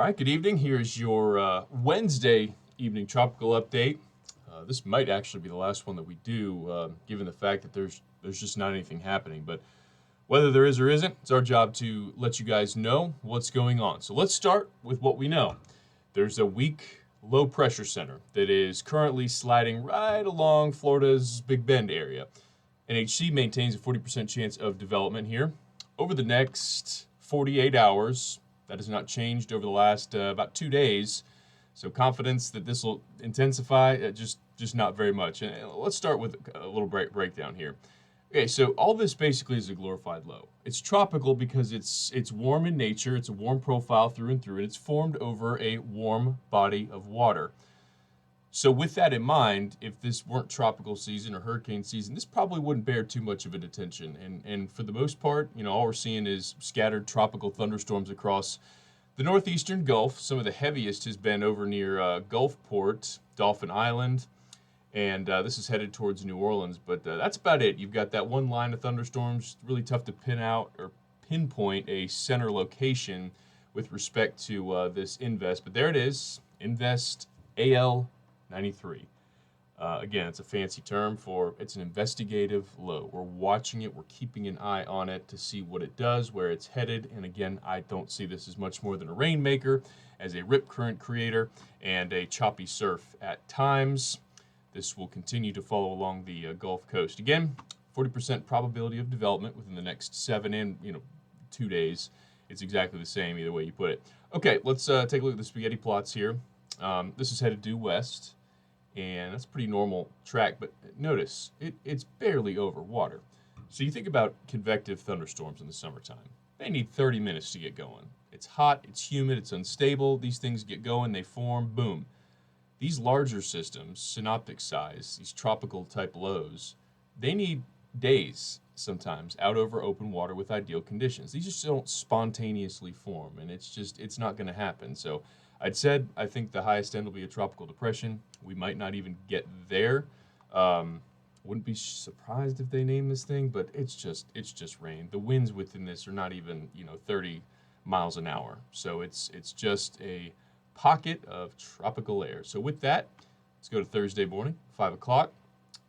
All right, good evening. Here's your Wednesday evening tropical update. This might actually be the last one that we do, given the fact that there's just not anything happening. But whether there is or isn't, it's our job to let you guys know what's going on. So let's start with what we know. There's a weak low pressure center that is currently sliding right along Florida's Big Bend area. NHC maintains a 40% chance of development here. Over the next 48 hours, that has not changed over the last about 2 days. So confidence that this will intensify, just not very much. And let's start with a little breakdown here. Okay, so all this basically is a glorified low. It's tropical because it's warm in nature. It's a warm profile through and through, and it's formed over a warm body of water. So with that in mind, if this weren't tropical season or hurricane season, this probably wouldn't bear too much of an attention. And for the most part, all we're seeing is scattered tropical thunderstorms across the northeastern Gulf. Some of the heaviest has been over near Gulfport, Dolphin Island, and this is headed towards New Orleans. But that's about it. You've got that one line of thunderstorms. Really tough to pinpoint a center location with respect to this Invest. But there it is, Invest AL 93. Again, it's a fancy term for it's an investigative low. We're watching it. We're keeping an eye on it to see what it does, where it's headed. And again, I don't see this as much more than a rainmaker, as a rip current creator, and a choppy surf at times. This will continue to follow along the Gulf Coast. Again, 40% probability of development within the next 7 and 2 days. It's exactly the same either way you put it. Okay, let's take a look at the spaghetti plots here. This is headed due west, and that's a pretty normal track, but notice it's barely over water. So you think about convective thunderstorms in the summertime. They need 30 minutes to get going. It's hot, it's humid, it's unstable. These things get going, they form, boom. These larger systems, synoptic size, these tropical type lows, they need days sometimes out over open water with ideal conditions. These just don't spontaneously form, and it's not going to happen. So I think the highest end will be a tropical depression. We might not even get there. Wouldn't be surprised if they name this thing, but it's just rain. The winds within this are not even 30 miles an hour. So it's just a pocket of tropical air. So with that, let's go to Thursday morning, 5 o'clock.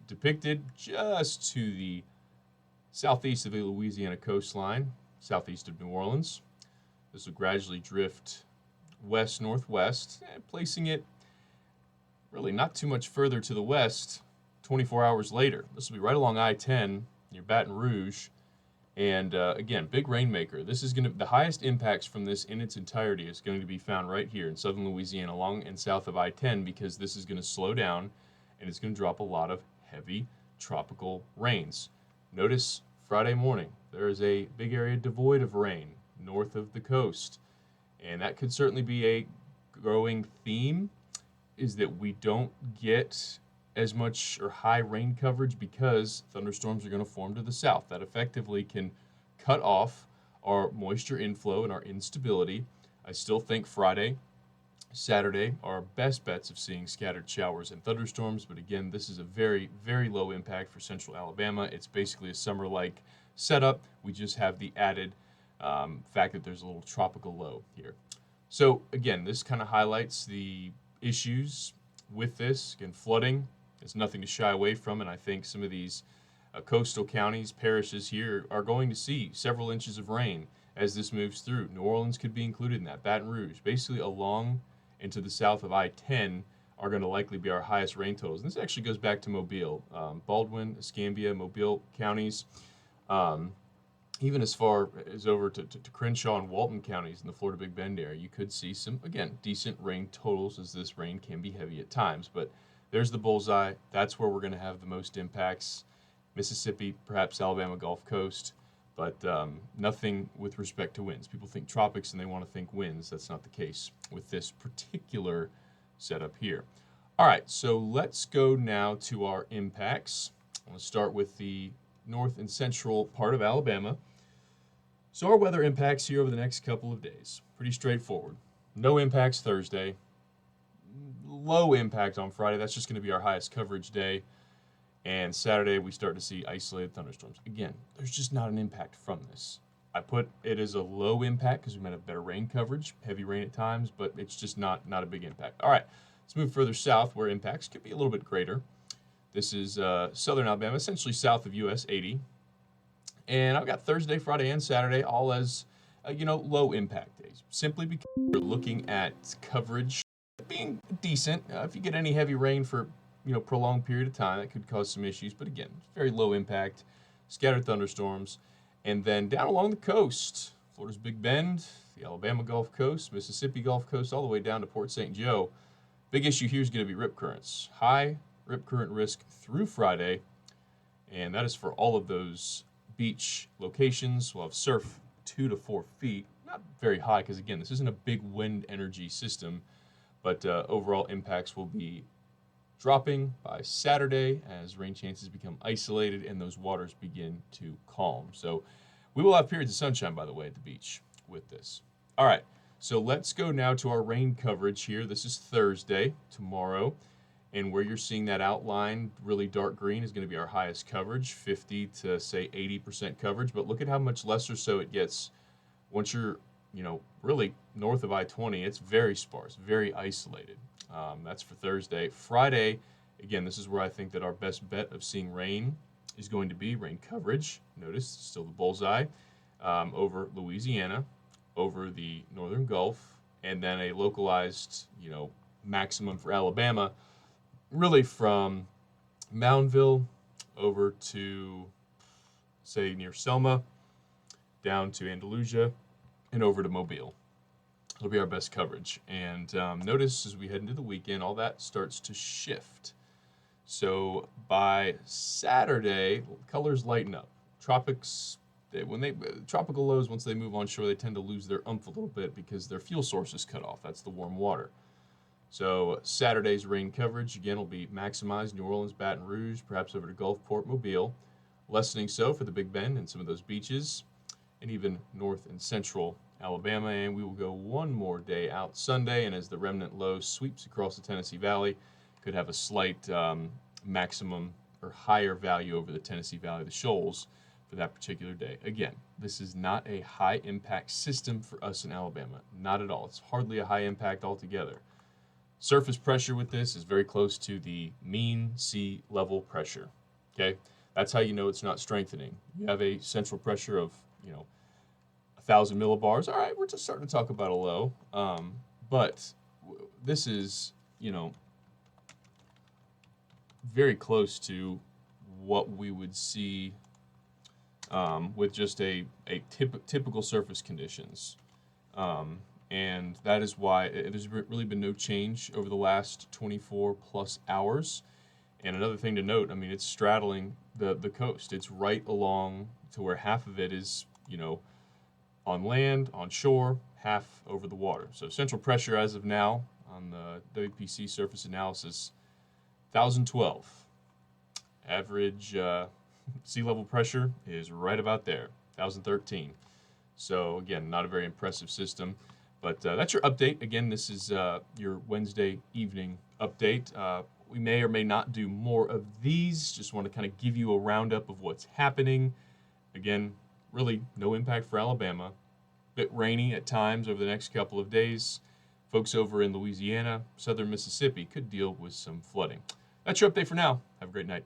Depicted just to the southeast of the Louisiana coastline, southeast of New Orleans. This will gradually drift west-northwest, placing it really not too much further to the west 24 hours later. This will be right along I-10 near Baton Rouge. And again, big rainmaker. This is the highest impacts from this in its entirety is going to be found right here in southern Louisiana along and south of I-10, because this is going to slow down and it's going to drop a lot of heavy tropical rains. Notice Friday morning, there is a big area devoid of rain north of the coast. And that could certainly be a growing theme, is that we don't get as much or high rain coverage because thunderstorms are going to form to the south. That effectively can cut off our moisture inflow and our instability. I still think Friday, Saturday are our best bets of seeing scattered showers and thunderstorms. But again, this is a very, very low impact for central Alabama. It's basically a summer-like setup. We just have the added fact that there's a little tropical low here. So again, this kind of highlights the issues with this. Again, flooding is nothing to shy away from, and I think some of these coastal counties, parishes here are going to see several inches of rain as this moves through. New Orleans could be included in that. Baton Rouge, basically along and to the south of I-10 are going to likely be our highest rain totals. And this actually goes back to Mobile, Baldwin, Escambia, Mobile counties. Even as far as over to Crenshaw and Walton counties in the Florida Big Bend area, you could see some, again, decent rain totals, as this rain can be heavy at times. But there's the bullseye. That's where we're going to have the most impacts. Mississippi, perhaps Alabama Gulf Coast, but nothing with respect to winds. People think tropics and they want to think winds. That's not the case with this particular setup here. All right, so let's go now to our impacts. I'm going to start with the north and central part of Alabama. So our weather impacts here over the next couple of days. Pretty straightforward. No impacts Thursday. Low impact on Friday. That's just going to be our highest coverage day. And Saturday, we start to see isolated thunderstorms. Again, there's just not an impact from this. I put it as a low impact because we might have better rain coverage, heavy rain at times, but it's just not a big impact. All right, let's move further south where impacts could be a little bit greater. This is southern Alabama, essentially south of US 80. And I've got Thursday, Friday, and Saturday all as, low impact days, simply because we're looking at coverage being decent. If you get any heavy rain for, prolonged period of time, that could cause some issues. But again, very low impact, scattered thunderstorms. And then down along the coast, Florida's Big Bend, the Alabama Gulf Coast, Mississippi Gulf Coast, all the way down to Port St. Joe. Big issue here is going to be rip currents. High rip current risk through Friday, and that is for all of those beach locations. We'll have surf 2 to 4 feet, not very high because, again, this isn't a big wind energy system, but overall impacts will be dropping by Saturday as rain chances become isolated and those waters begin to calm. So we will have periods of sunshine, by the way, at the beach with this. All right, so let's go now to our rain coverage here. This is Thursday, tomorrow, and where you're seeing that outline, really dark green, is going to be our highest coverage, 50 to, say, 80% coverage. But look at how much lesser so it gets once you're, really north of I-20. It's very sparse, very isolated. That's for Thursday. Friday, again, this is where I think that our best bet of seeing rain is going to be rain coverage. Notice, still the bullseye, over Louisiana, over the northern Gulf, and then a localized, maximum for Alabama, really from Moundville over to, say, near Selma, down to Andalusia, and over to Mobile. It'll be our best coverage. And notice as we head into the weekend, all that starts to shift. So by Saturday, colors lighten up. Tropics, tropical lows, once they move onshore, they tend to lose their oomph a little bit because their fuel source is cut off. That's the warm water. So Saturday's rain coverage, again, will be maximized. New Orleans, Baton Rouge, perhaps over to Gulfport, Mobile. Lessening so for the Big Bend and some of those beaches, and even north and central Alabama. And we will go one more day out Sunday, and as the remnant low sweeps across the Tennessee Valley, could have a slight maximum or higher value over the Tennessee Valley, the shoals, for that particular day. Again, this is not a high impact system for us in Alabama. Not at all. It's hardly a high impact altogether. Surface pressure with this is very close to the mean sea level pressure. Okay, that's how you know it's not strengthening. You have a central pressure of 1,000 millibars. All right, we're just starting to talk about a low, but this is very close to what we would see with just a typical surface conditions. And that is why there's really been no change over the last 24 plus hours. And another thing to note, it's straddling the coast. It's right along to where half of it is, on land, on shore, half over the water. So central pressure as of now on the WPC surface analysis, 1,012. Average sea level pressure is right about there, 1,013. So again, not a very impressive system. But that's your update. Again, this is your Wednesday evening update. We may or may not do more of these. Just want to kind of give you a roundup of what's happening. Again, really no impact for Alabama. Bit rainy at times over the next couple of days. Folks over in Louisiana, southern Mississippi could deal with some flooding. That's your update for now. Have a great night.